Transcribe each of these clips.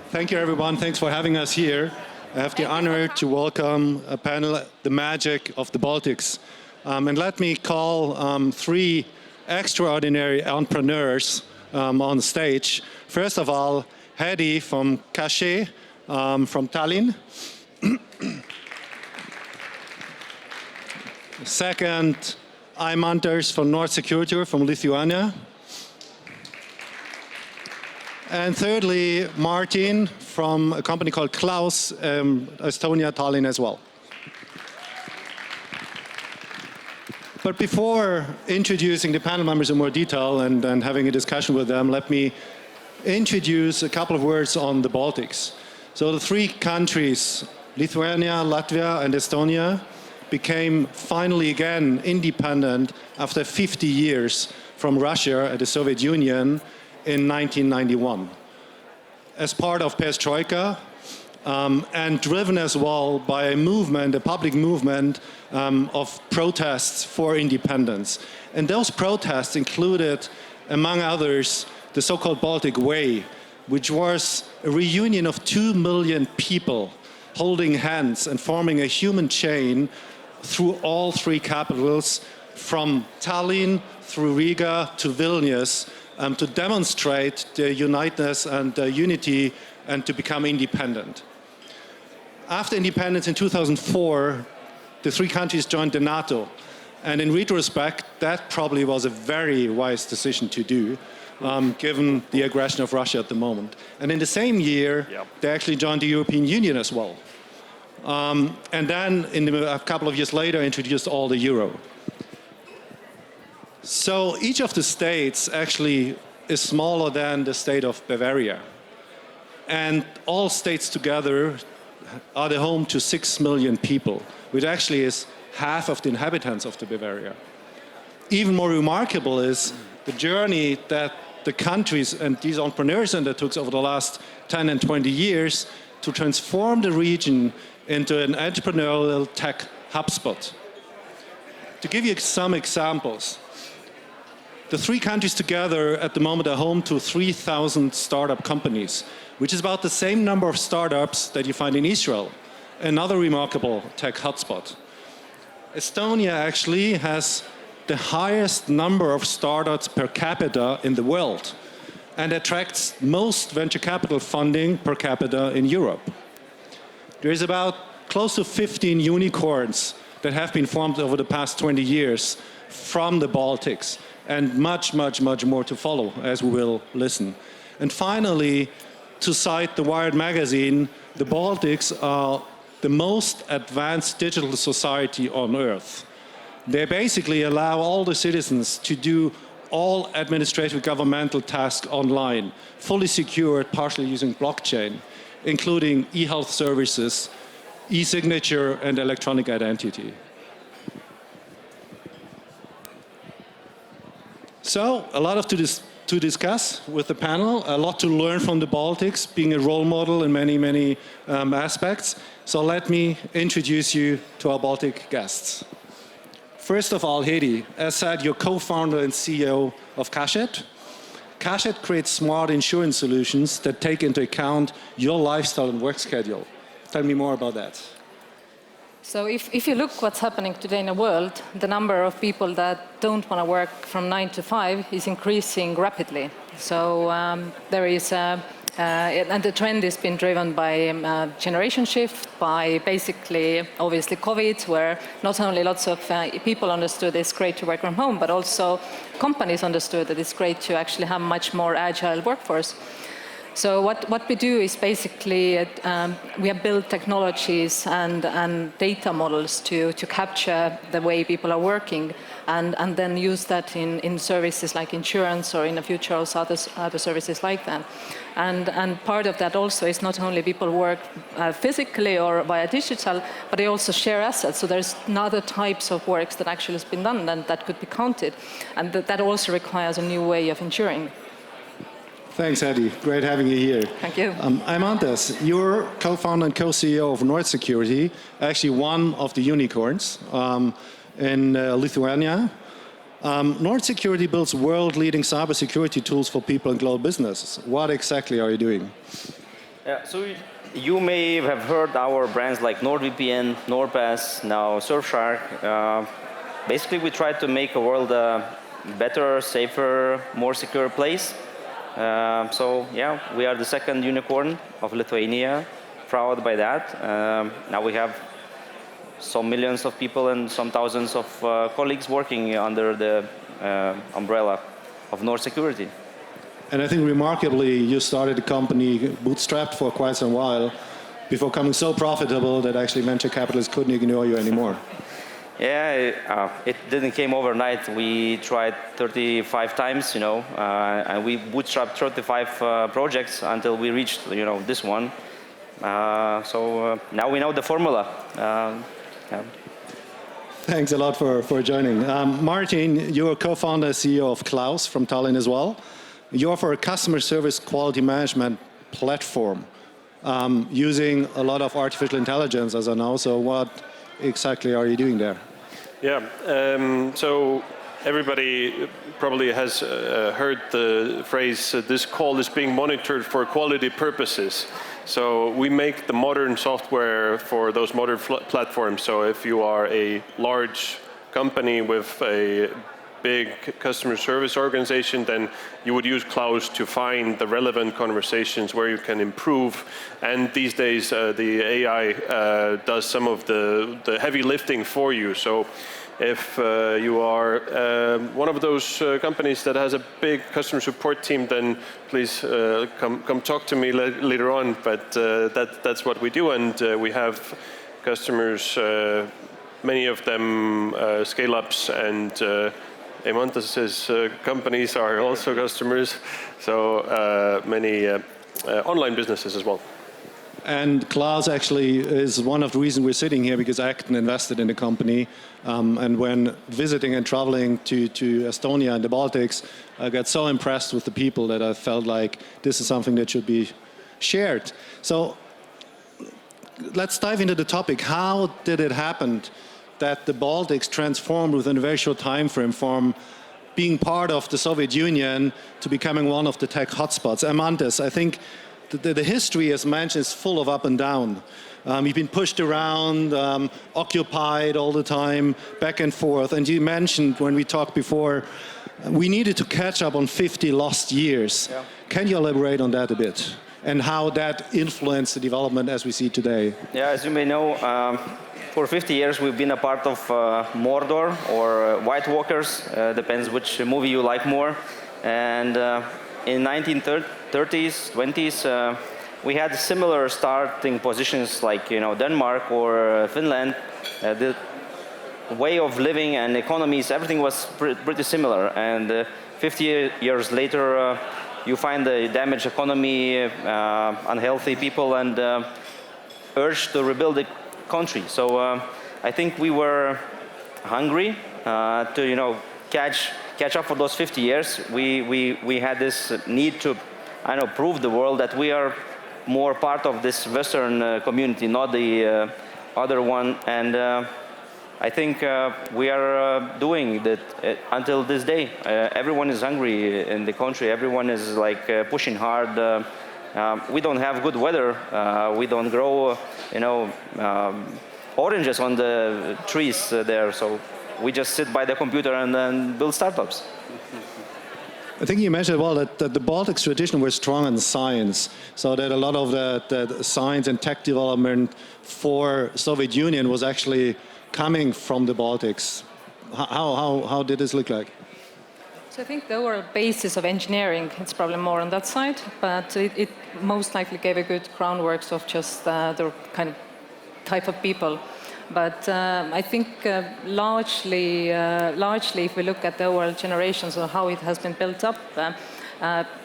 Thank you, everyone. Thanks for having us here. I have the honor to welcome a panel, The Magic of the Baltics. And let me call three extraordinary entrepreneurs on stage. First of all, Hedi from Cachet from Tallinn. Second, Eimantas from North Security from Lithuania. And thirdly, Martin from a company called Klaus, Estonia, Tallinn as well. But before introducing the panel members in more detail and having a discussion with them, let me introduce a couple of words on the Baltics. So the three countries, Lithuania, Latvia, and Estonia, became finally again independent after 50 years from Russia and the Soviet Union in 1991. As part of Perestroika, and driven as well by a movement, a public movement of protests for independence. And those protests included, among others, the so-called Baltic Way, which was a reunion of 2 million people holding hands and forming a human chain through all three capitals, from Tallinn through Riga to Vilnius, to demonstrate their uniteness and unity and to become independent. After independence in 2004, the three countries joined the NATO. And in retrospect, that probably was a very wise decision to do, given the aggression of Russia at the moment. And in the same year, they actually joined the European Union as well. And then, a couple of years later, introduced all the euro. So each of the states actually is smaller than the state of Bavaria. And all states together are the home to 6 million people, which actually is half of the inhabitants of the Bavaria. Even more remarkable is the journey that the countries and these entrepreneurs undertook over the last 10 and 20 years to transform the region into an entrepreneurial tech hotspot. To give you some examples, the three countries together at the moment are home to 3,000 startup companies, which is about the same number of startups that you find in Israel, another remarkable tech hotspot. Estonia actually has the highest number of startups per capita in the world and attracts most venture capital funding per capita in Europe. There is about close to 15 unicorns that have been formed over the past 20 years from the Baltics, and much, much, much more to follow, as we will listen. And finally, to cite the Wired magazine, the Baltics are the most advanced digital society on Earth. They basically allow all the citizens to do all administrative governmental tasks online, fully secured, partially using blockchain, including e-health services, e-signature, and electronic identity. So, a lot to discuss with the panel, a lot to learn from the Baltics, being a role model in many, many aspects. So let me introduce you to our Baltic guests. First of all, Hedi, as said, you're co-founder and CEO of Cachet. Cachet creates smart insurance solutions that take into account your lifestyle and work schedule. Tell me more about that. So if you look what's happening today in the world, the number of people that don't want to work from 9 to 5 is increasing rapidly. So there is, and the trend has been driven by generation shift, by basically, obviously, COVID, where not only lots of people understood it's great to work from home, but also companies understood that it's great to actually have much more agile workforce. So what we do is basically, we have built technologies and data models to capture the way people are working and then use that in services like insurance or in the future also other services like that. And part of that also is not only people work physically or via digital, but they also share assets. So there's other types of works that actually has been done and that could be counted. And that also requires a new way of insuring. Thanks, Hedi. Great having you here. Thank you. Eimantas, you're co-founder and co-CEO of North Security, actually one of the unicorns in Lithuania. Nord Security builds world-leading cybersecurity tools for people and global businesses. What exactly are you doing? Yeah, so you may have heard our brands like NordVPN, NordPass, now Surfshark. Basically, we try to make a world a better, safer, more secure place. So yeah, we are the second unicorn of Lithuania, proud by that. Now we have some millions of people and some thousands of colleagues working under the umbrella of Nord Security. And I think remarkably, you started the company bootstrapped for quite some while before becoming so profitable that actually venture capitalists couldn't ignore you anymore. Yeah, it didn't came overnight. We tried 35 times, and we bootstrapped 35 projects until we reached, this one. So now we know the formula. Yeah. Thanks a lot for joining. Martin, you're co-founder, CEO of Klaus from Tallinn as well. You offer a customer service quality management platform using a lot of artificial intelligence, as I know. So what exactly are you doing there? Yeah, so everybody probably has heard the phrase, this call is being monitored for quality purposes. So we make the modern software for those modern platforms. So if you are a large company with a big customer service organization, then you would use Klaus to find the relevant conversations where you can improve. And these days, the AI does some of the heavy lifting for you. So if you are one of those companies that has a big customer support team, then please come talk to me later on. But that's what we do, and we have customers, many of them scale-ups, and Eimantas's companies are also customers, so many online businesses as well. And Klaus actually is one of the reasons we're sitting here, because Acton invested in the company. And when visiting and traveling to Estonia and the Baltics, I got so impressed with the people that I felt like this is something that should be shared. So let's dive into the topic. How did it happen that the Baltics transformed within a very short time frame from being part of the Soviet Union to becoming one of the tech hotspots? Eimantas, I think the history, as mentioned, is full of up and down. You've been pushed around, occupied all the time, back and forth. And you mentioned when we talked before, we needed to catch up on 50 lost years. Yeah. Can you elaborate on that a bit? And how that influenced the development as we see today? Yeah, as you may know, for 50 years we've been a part of Mordor or White Walkers, depends which movie you like more. And in 1930s, 20s, we had similar starting positions like Denmark or Finland. The way of living and economies, everything was pretty similar. And 50 years later, you find the damaged economy, unhealthy people, and urge to rebuild the country. So I think we were hungry to catch up for those 50 years. We had this need to prove the world that we are more part of this Western community, not the other one. And I think we are doing that until this day. Everyone is hungry in the country. Everyone is pushing hard. We don't have good weather. We don't grow, oranges on the trees there. So we just sit by the computer and then build startups. I think you mentioned well that the Baltics tradition was strong in science, so that a lot of the science and tech development for Soviet Union was actually coming from the Baltics. How did this look like? So I think the overall basis of engineering, it's probably more on that side, but it most likely gave a good groundwork of just the kind of type of people. But I think largely, if we look at the overall generations of how it has been built up,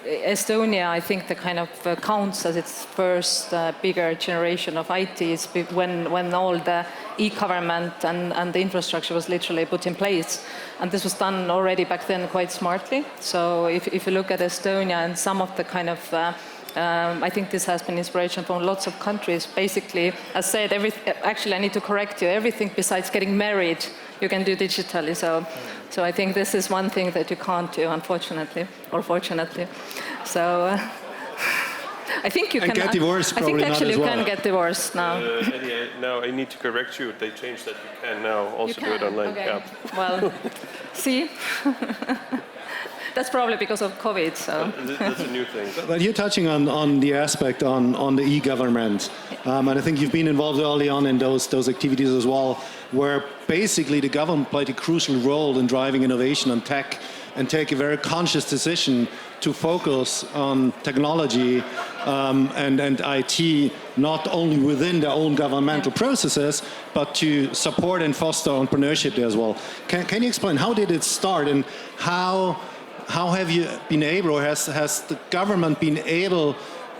Estonia, I think, the kind of counts as its first bigger generation of ITs when all the e-government and the infrastructure was literally put in place. And this was done already back then quite smartly. So if you look at Estonia and some of the kind of I think this has been inspiration from lots of countries. Basically, as said, actually I need to correct you, everything besides getting married you can do digitally. So I think this is one thing that you can't do, unfortunately, or fortunately. So I think you can get divorced. I think probably actually not as you well. can get divorced now. Hedi, now I need to correct you. They changed that. You can now also do it online. Okay. Yeah. Well, see. That's probably because of COVID. So That's a new thing. But you're touching on the aspect on the e-government, and I think you've been involved early on in those activities as well, where basically the government played a crucial role in driving innovation on tech and take a very conscious decision to focus on technology and IT, not only within their own governmental processes, but to support and foster entrepreneurship there as well. Can you explain how did it start, and how have you been able, or has the government been able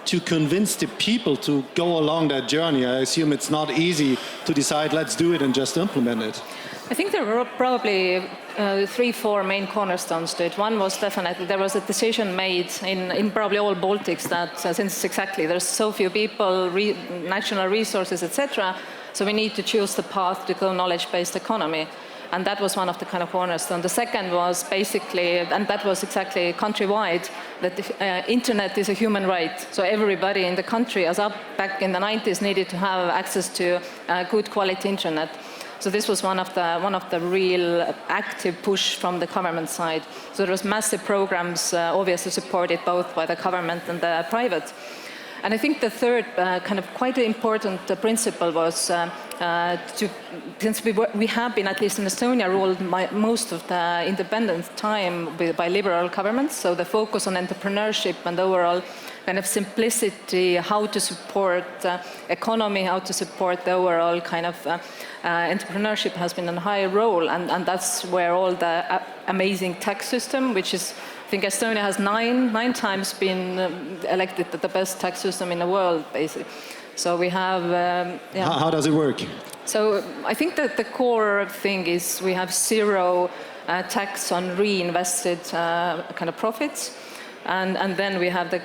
to convince the people to go along that journey? I assume it's not easy to decide, let's do it and just implement it. I think there were probably 3-4 main cornerstones to it. One was definitely there was a decision made in probably all Baltics that since exactly there's so few people, national resources, etc., so we need to choose the path to go knowledge-based economy. And that was one of the kind of cornerstones. The second was basically, and that was exactly countrywide, that the internet is a human right. So everybody in the country, as up back in the 90s, needed to have access to good quality internet. So this was one of the real active push from the government side. So there was massive programs, obviously supported both by the government and the private. And I think the third kind of quite important principle was since we have been, at least in Estonia, ruled most of the independent time by liberal governments, so the focus on entrepreneurship and overall kind of simplicity, how to support economy, how to support the overall kind of entrepreneurship has been a high role, and that's where all the amazing tax system, which is, I think Estonia has nine times been elected the best tax system in the world, basically. So we have... yeah. How does it work? So I think that the core thing is we have zero tax on reinvested kind of profits. And then we have the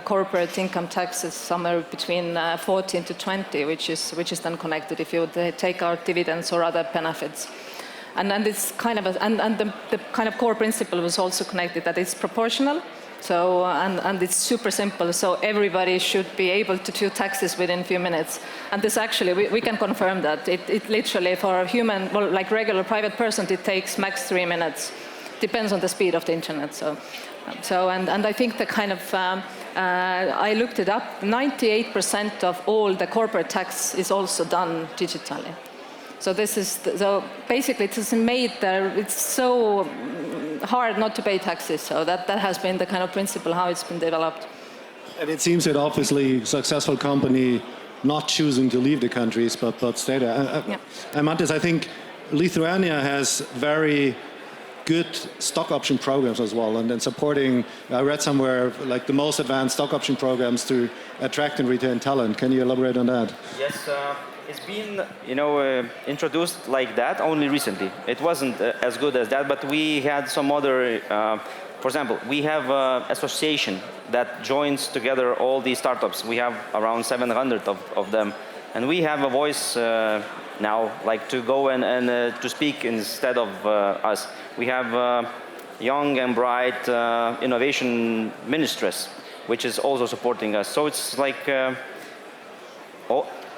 corporate income taxes somewhere between 14 to 20, which is then connected if you take out dividends or other benefits. And then this kind of the kind of core principle was also connected that it's proportional. So and it's super simple. So everybody should be able to do taxes within a few minutes. And this actually we can confirm that it literally for a human, well, like regular private person, it takes max 3 minutes. Depends on the speed of the internet. So and I think the kind of I looked it up. 98% of all the corporate tax is also done digitally. So this is so basically it is made there. It's so hard not to pay taxes. So that has been the kind of principle how it's been developed. And it seems that obviously successful company not choosing to leave the countries but stay there. Eimantas, I think Lithuania has very good stock option programs as well, and then supporting, I read somewhere, like the most advanced stock option programs to attract and retain talent. Can you elaborate on that? Yes, it's been, introduced like that only recently. It wasn't as good as that, but we had some other, for example, we have an association that joins together all these startups. We have around 700 of them, and we have a voice now, like to go and to speak instead of us. We have young and bright innovation ministress, which is also supporting us. So it's like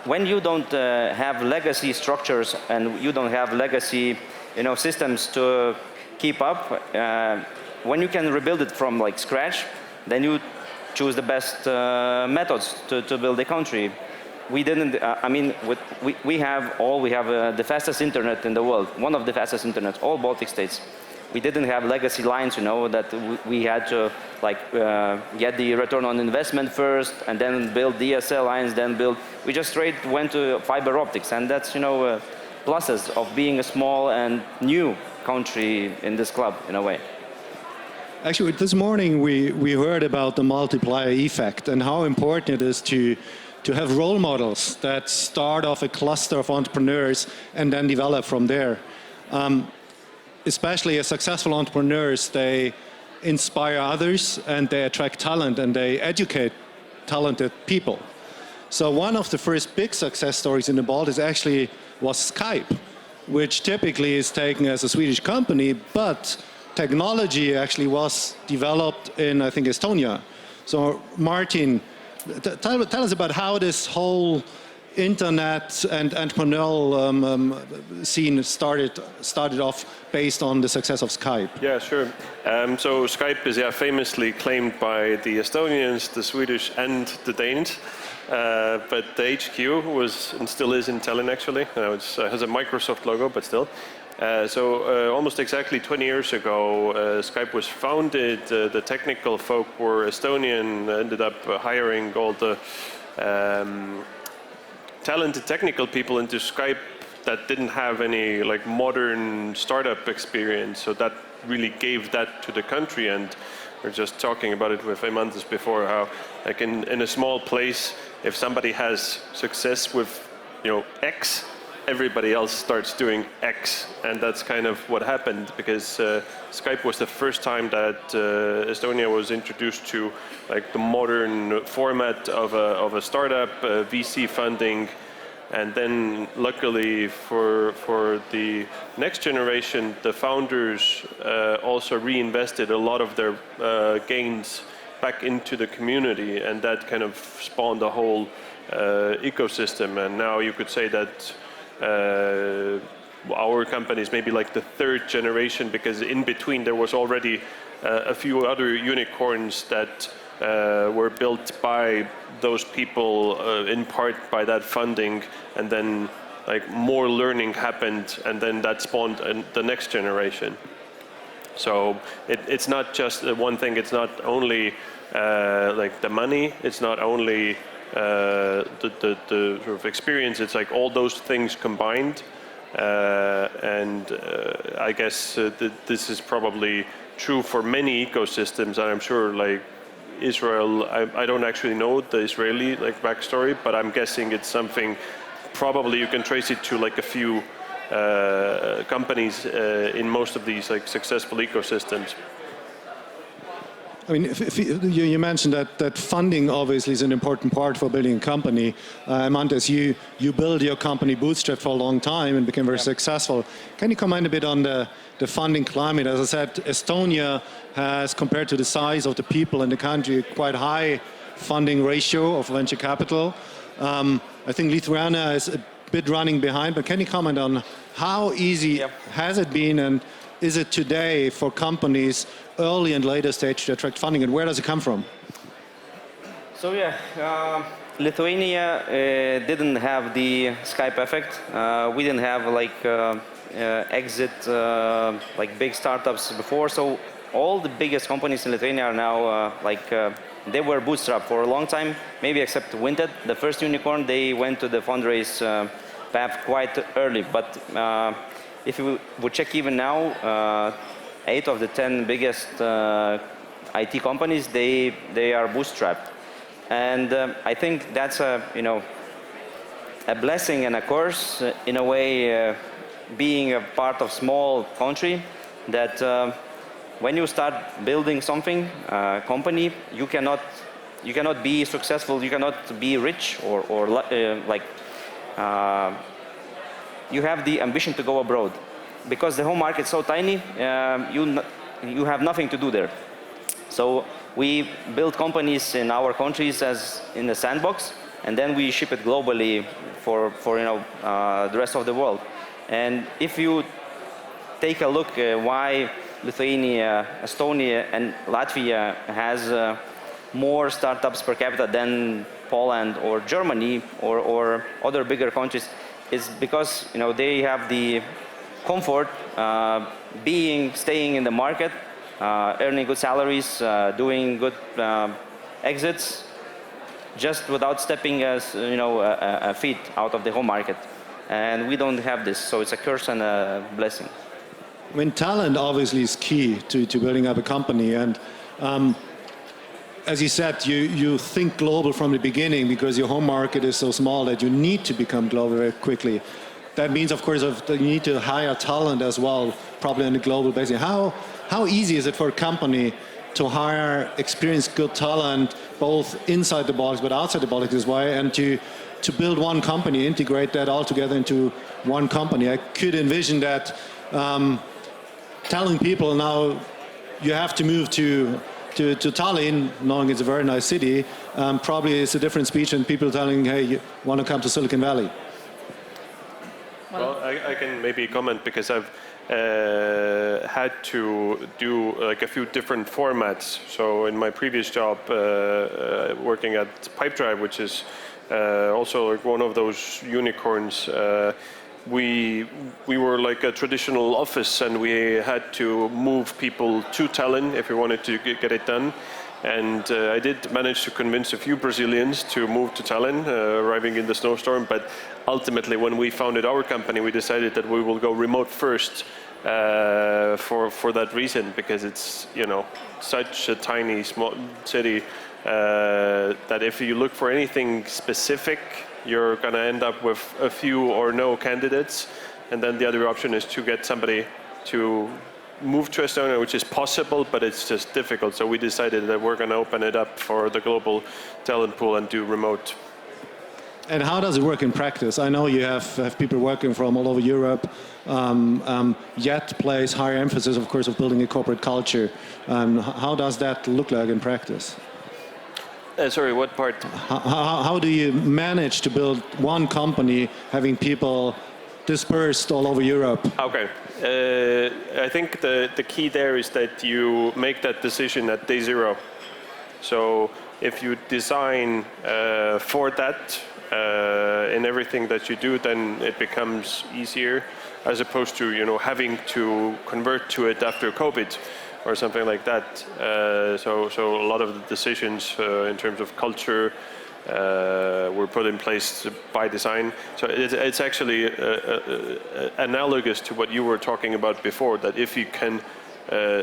when you don't have legacy structures and you don't have legacy, systems to keep up, when you can rebuild it from like scratch, then you choose the best methods to build a country. We didn't, we have the fastest internet in the world, one of the fastest internets, all Baltic states. We didn't have legacy lines, that we had to get the return on investment first and then build DSL lines, we just straight went to fiber optics, and that's, pluses of being a small and new country in this club, in a way. Actually, this morning we heard about the multiplier effect and how important it is to have role models that start off a cluster of entrepreneurs and then develop from there. Especially as successful entrepreneurs, they inspire others and they attract talent and they educate talented people. So one of the first big success stories in the Baltics actually was Skype. which typically is taken as a Swedish company, but technology actually was developed in, I think, Estonia. So Martin, tell us about how this whole internet and entrepreneurial scene started off based on the success of Skype. Yeah, sure. So Skype is famously claimed by the Estonians, the Swedish, and the Danes. But the HQ was and still is in Tallinn, actually. It has a Microsoft logo, but still. So almost exactly 20 years ago, Skype was founded. The technical folk were Estonian, ended up hiring all the talented technical people into Skype that didn't have any like modern startup experience. So that really gave that to the country. And we're just talking about it with Eimantas before, how like in a small place, if somebody has success with X, everybody else starts doing X, and that's kind of what happened, because Skype was the first time that Estonia was introduced to like the modern format of a startup, VC funding, and then luckily for the next generation, the founders also reinvested a lot of their gains back into the community, and that kind of spawned a whole ecosystem. And now you could say that our company is maybe like the third generation, because in between there was already a few other unicorns that were built by those people, in part by that funding, and then like more learning happened, and then that spawned the next generation. So it's not just one thing. It's not only like the money. It's not only the sort of experience. It's like all those things combined. And I guess this is probably true for many ecosystems. And I'm sure like Israel, I don't actually know the Israeli like backstory, but I'm guessing it's something, probably you can trace it to like a few companies in most of these like successful ecosystems. I mean, you mentioned that funding obviously is an important part for building a company. Eimantas, you built your company bootstrapped for a long time and became very successful. Can you comment a bit on the funding climate? As I said, Estonia has, compared to the size of the people in the country, quite high funding ratio of venture capital. I think Lithuania is a bit running behind, but can you comment on how easy has it been, and is it today for companies early and later stage to attract funding, and where does it come from? So Lithuania didn't have the Skype effect. We didn't have like exit like big startups before. So all the biggest companies in Lithuania are now they were bootstrapped for a long time, maybe except Winted, the first unicorn. They went to the fundraise path quite early. But if you would check even now, 8 of the 10 biggest IT companies, they are bootstrapped. And I think that's a blessing and a curse in a way, being a part of small country, that when you start building something, company, you cannot be successful, you cannot be rich or you have the ambition to go abroad, because the home market is so tiny. You have nothing to do there. So we build companies in our countries as in a sandbox, and then we ship it globally for the rest of the world. And if you take a look why Lithuania, Estonia, and Latvia has more startups per capita than Poland or Germany or other bigger countries, is because they have the comfort staying in the market, earning good salaries, doing good exits, just without stepping a feet out of the home market. And we don't have this, so it's a curse and a blessing. I mean, talent obviously is key to building up a company, and as you said, you think global from the beginning because your home market is so small that you need to become global very quickly. That means, of course, that you need to hire talent as well, probably on a global basis. How easy is it for a company to hire experienced, good talent, both inside the Baltics but outside the Baltics as well, and to build one company, integrate that all together into one company. I could envision that telling people now you have to move to Tallinn, knowing it's a very nice city, probably is a different speech than people telling, hey, you want to come to Silicon Valley. Well, I can maybe comment because I've had to do like a few different formats. So in my previous job, working at Pipedrive, which is also like one of those unicorns, we were like a traditional office, and we had to move people to Tallinn if we wanted to get it done. And I did manage to convince a few Brazilians to move to Tallinn, arriving in the snowstorm. But ultimately, when we founded our company, we decided that we will go remote first for that reason, because it's, you know, such a tiny, small city that if you look for anything specific, you're going to end up with a few or no candidates. And then the other option is to get somebody to move to Estonia, which is possible, but it's just difficult. So we decided that we're going to open it up for the global talent pool and do remote. And how does it work in practice? I know you have people working from all over Europe, yet place higher emphasis, of course, of building a corporate culture. How does that look like in practice? Sorry, what part? How do you manage to build one company having people dispersed all over Europe? Okay. I think the key there is that you make that decision at day zero. So if you design for that in everything that you do, then it becomes easier, as opposed to, you know, having to convert to it after COVID or something like that. So a lot of the decisions in terms of culture were put in place by design. So it's actually analogous to what you were talking about before, that if you can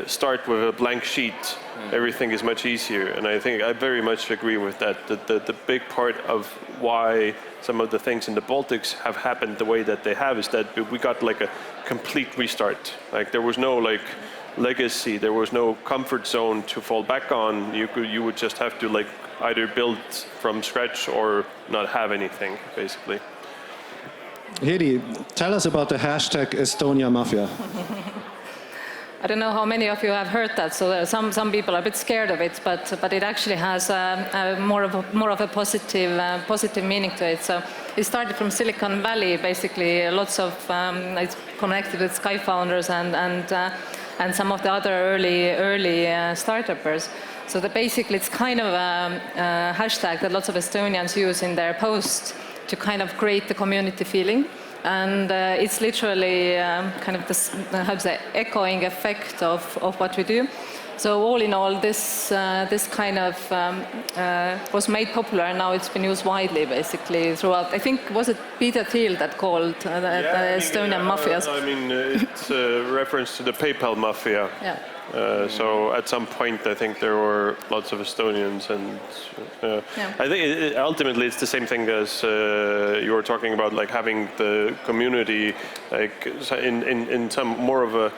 start with a blank sheet, everything is much easier. And I think I very much agree with that. The big part of why some of the things in the Baltics have happened the way that they have is that we got like a complete restart. Like there was no like legacy, there was no comfort zone to fall back on. You would just have to like either build from scratch or not have anything, basically. Hedi, tell us about the hashtag Estonia Mafia. I don't know how many of you have heard that, so some people are a bit scared of it, but it actually has more of a positive meaning to it. So it started from Silicon Valley, basically. Lots of it's connected with Skype founders and some of the other early startuppers. So that basically it's kind of a hashtag that lots of Estonians use in their posts to kind of create the community feeling. And it's literally kind of this, how to say, echoing effect of what we do. So all in all, this kind of was made popular, and now it's been used widely, basically, throughout. I think, was it Peter Thiel that called the Estonian mafias? I mean, it's a reference to the PayPal mafia. Yeah. So at some point, I think there were lots of Estonians, and I think ultimately it's the same thing as you were talking about, like having the community, like in some more of a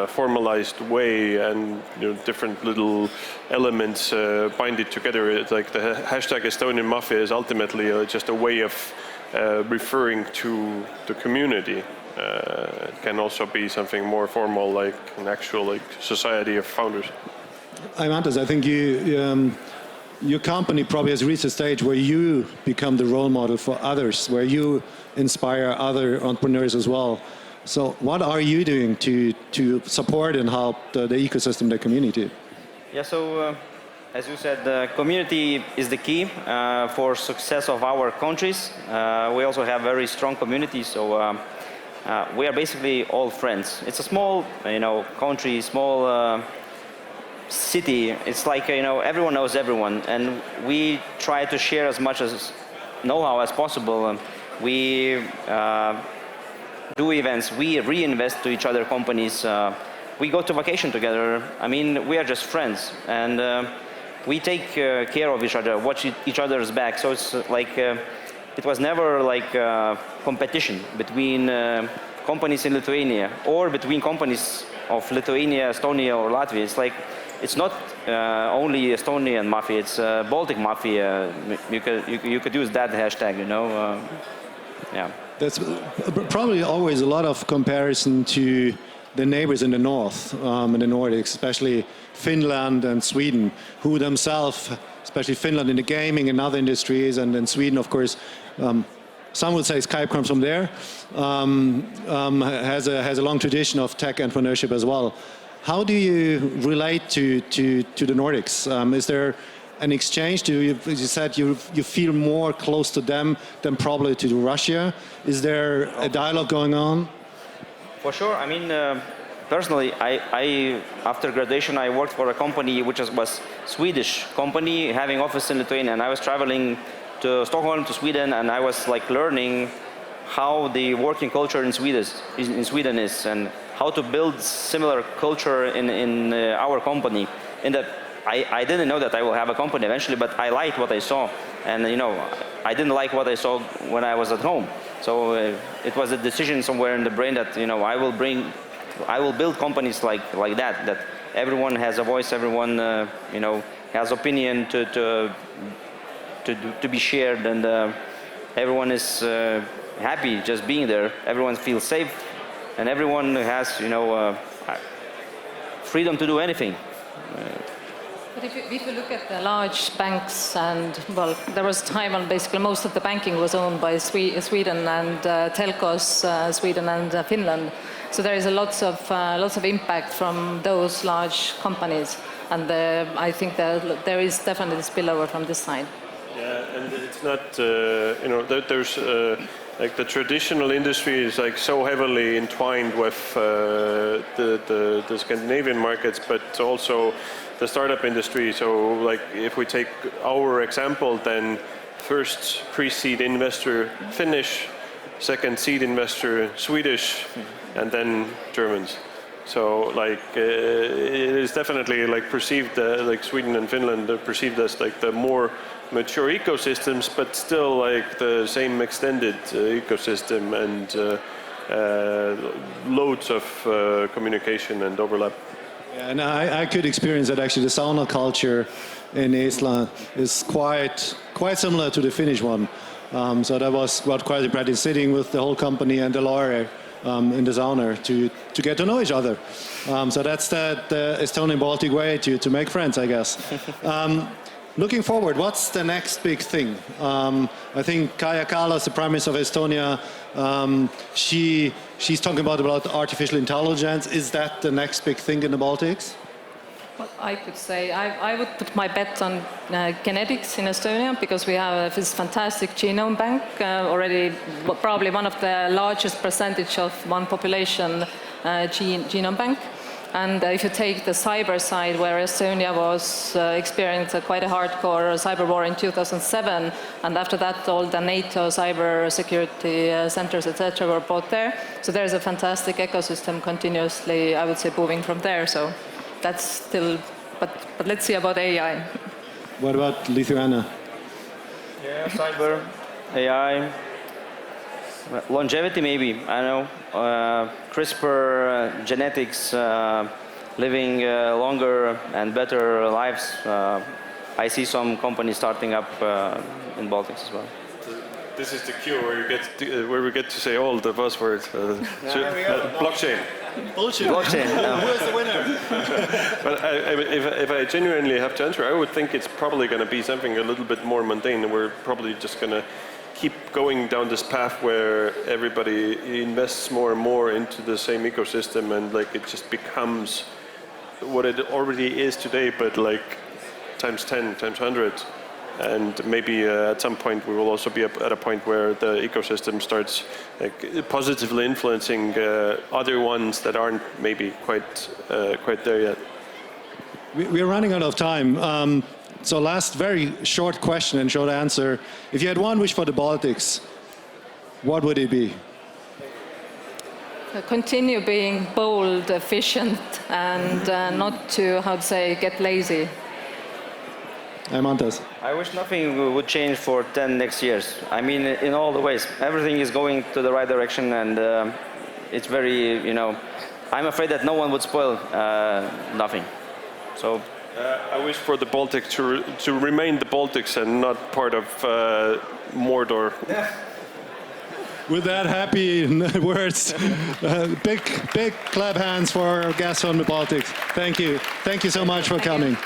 formalized way, and you know, different little elements bind it together. It's like the hashtag Estonian Mafia is ultimately just a way of referring to the community. It can also be something more formal, like an actual like society of founders. Eimantas, I think your company probably has reached a stage where you become the role model for others, where you inspire other entrepreneurs as well. So what are you doing to support and help the ecosystem, the community? Yeah, so as you said, the community is the key for success of our countries. We also have very strong community, so we are basically all friends. It's a small, country, small city. It's like, everyone knows everyone, and we try to share as much as know-how as possible. We do events, we reinvest to each other companies. We go to vacation together. I mean, we are just friends, and we take care of each other, watch each other's back. So it's like, it was never like competition between companies in Lithuania or between companies of Lithuania, Estonia, or Latvia. It's like it's not only Estonian mafia, it's Baltic mafia. You could use that hashtag, you know. Yeah. There's probably always a lot of comparison to the neighbors in the north, in the Nordics, especially Finland and Sweden, who themselves, especially Finland in the gaming and other industries, and then Sweden, of course, some would say Skype comes from there, has a long tradition of tech entrepreneurship as well. How do you relate to the Nordics? Is there an exchange? You said you feel more close to them than probably to Russia. Is there a dialogue going on? For sure. I mean, personally, I after graduation I worked for a company which was Swedish company having office in Lithuania, and I was traveling to Stockholm, to Sweden, and I was like learning how the working culture in Sweden is, and how to build similar culture in our company. In that I didn't know that I will have a company eventually, but I liked what I saw, and you know, I didn't like what I saw when I was at home. So it was a decision somewhere in the brain that, you know, I will build companies like that. That everyone has a voice, everyone you know, has opinion to be shared, and everyone is happy just being there. Everyone feels safe, and everyone has, you know, freedom to do anything. But if you look at the large banks, and well, there was a time when basically most of the banking was owned by Sweden, and telcos, Sweden and Finland. So there is lots of impact from those large companies, and I think that there is definitely spillover from this side. Yeah, and it's not, you know, there's like the traditional industry is like so heavily entwined with the Scandinavian markets, but also the startup industry. So like if we take our example, then first pre-seed investor Finnish, second seed investor Swedish, and then Germans. So like it is definitely like perceived like Sweden and Finland are perceived as like the more mature ecosystems, but still like the same extended ecosystem, and loads of communication and overlap. Yeah, and I could experience that actually. The sauna culture in Iceland is quite similar to the Finnish one. So that was quite impressive, sitting with the whole company and the lawyer in the sauna to get to know each other. So that's the Estonian Baltic way to make friends, I guess. Looking forward, what's the next big thing? I think Kaja Kallas, the Prime Minister of Estonia, she's talking about artificial intelligence. Is that the next big thing in the Baltics? Well, I could say I would put my bet on genetics in Estonia, because we have this fantastic genome bank, already probably one of the largest percentage of one population genome bank. And if you take the cyber side, where Estonia was experiencing quite a hardcore cyber war in 2007, and after that all the NATO cybersecurity centers, etc., were brought there. So there's a fantastic ecosystem continuously, I would say, moving from there. So that's still, but let's see about AI. What about Lithuania? Yeah, cyber, AI, longevity maybe, I don't know, CRISPR, genetics, living longer and better lives. I see some companies starting up in Baltics as well. This is the cue where we get to say all the buzzwords. Blockchain. Bullshit. Blockchain. Who's the winner? But if I genuinely have to answer, I would think it's probably going to be something a little bit more mundane. We're probably just going to keep going down this path where everybody invests more and more into the same ecosystem, and like it just becomes what it already is today, but like times 10, times 100. And maybe at some point we will also be at a point where the ecosystem starts like positively influencing other ones that aren't maybe quite there yet. We're running out of time. So last very short question and short answer. If you had one wish for the Baltics, what would it be? Continue being bold, efficient, and not to, how to say, get lazy. Eimantas. I wish nothing would change for 10 next years. I mean, in all the ways. Everything is going to the right direction, and it's very, you know, I'm afraid that no one would spoil nothing. So I wish for the Baltic to remain the Baltics and not part of Mordor. With that happy words, big clap hands for our guests from the Baltics. Thank you. Thank you so much for coming.